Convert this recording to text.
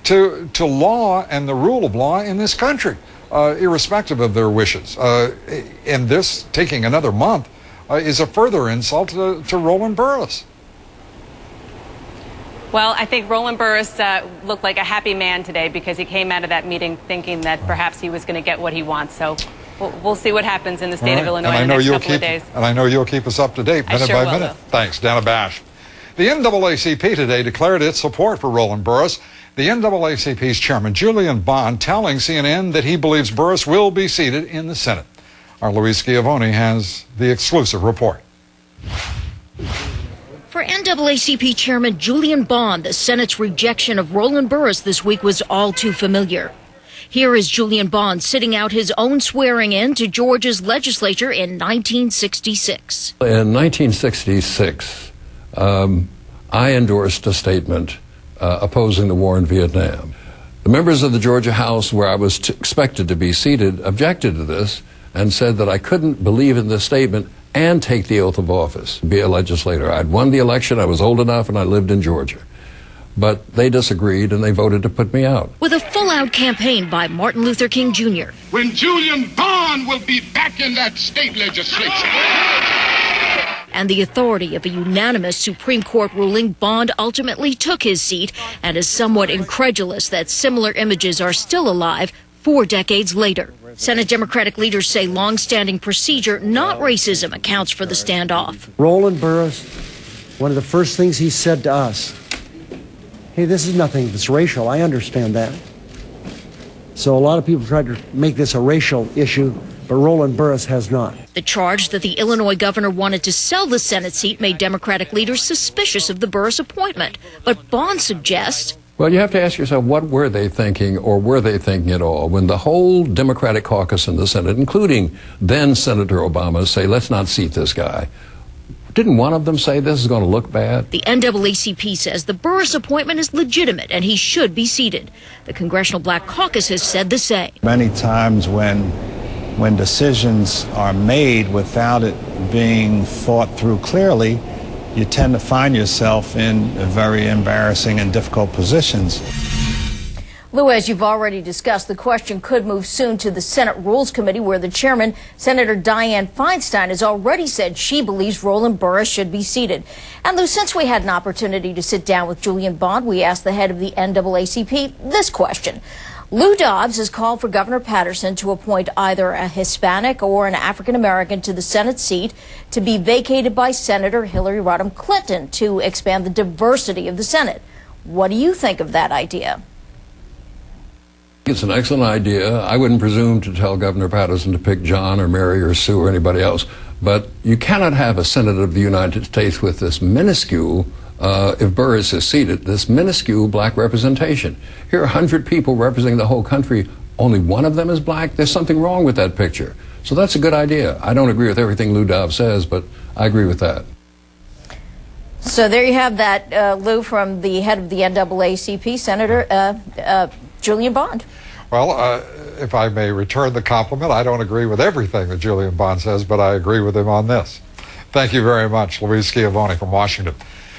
to law and the rule of law in this country, irrespective of their wishes. And this, taking another month, is a further insult to Roland Burris. Well, I think Roland Burris looked like a happy man today because he came out of that meeting thinking that perhaps he was going to get what he wants. So we'll see what happens in the state of Illinois in the next couple of days. And I know you'll keep us up to date minute by minute. Thanks, Dana Bash. The NAACP today declared its support for Roland Burris. The NAACP's chairman, Julian Bond, telling CNN that he believes Burris will be seated in the Senate. Our Louise Schiavone has the exclusive report. For NAACP Chairman Julian Bond, the Senate's rejection of Roland Burris this week was all too familiar. Here is Julian Bond sitting out his own swearing in to Georgia's legislature in 1966. In 1966, I endorsed a statement opposing the war in Vietnam. The members of the Georgia House, where I was expected to be seated, objected to this and said that I couldn't believe in this statement and take the oath of office, be a legislator. I'd won the election, I was old enough, and I lived in Georgia. But they disagreed, and they voted to put me out. With a full-out campaign by Martin Luther King Jr. When Julian Bond will be back in that state legislature. And the authority of a unanimous Supreme Court ruling, Bond ultimately took his seat and is somewhat incredulous that similar images are still alive 4 decades later. Senate Democratic leaders say long-standing procedure, not racism, accounts for the standoff. Roland Burris, one of the first things he said to us, hey, this is nothing that's racial. I understand that. So a lot of people tried to make this a racial issue, but Roland Burris has not. The charge that the Illinois governor wanted to sell the Senate seat made Democratic leaders suspicious of the Burris appointment. But Bond suggests... Well, you have to ask yourself, what were they thinking, or were they thinking at all, when the whole Democratic caucus in the Senate, including then Senator Obama, say, let's not seat this guy? Didn't one of them say this is going to look bad? The NAACP says the Burris appointment is legitimate and he should be seated. The Congressional Black Caucus has said the same. Many times when decisions are made without it being thought through clearly, you tend to find yourself in very embarrassing and difficult positions. Lou, as you've already discussed, the question could move soon to the Senate Rules Committee, where the chairman, Senator Dianne Feinstein, has already said she believes Roland Burris should be seated. And Lou, since we had an opportunity to sit down with Julian Bond, we asked the head of the NAACP this question. Lou Dobbs has called for Governor Patterson to appoint either a Hispanic or an African-American to the Senate seat to be vacated by Senator Hillary Rodham Clinton to expand the diversity of the Senate. What do you think of that idea? It's an excellent idea. I wouldn't presume to tell Governor Patterson to pick John or Mary or Sue or anybody else, but you cannot have a Senate of the United States with this minuscule, if Burris is seated, this minuscule black representation. Here are 100 people representing the whole country. Only one of them is black. There's something wrong with that picture. So that's a good idea. I don't agree with everything Lou Dobbs says, but I agree with that. So there you have that, Lou, from the head of the NAACP, Senator Julian Bond. Well, if I may return the compliment, I don't agree with everything that Julian Bond says, but I agree with him on this. Thank you very much, Louise Schiavone from Washington.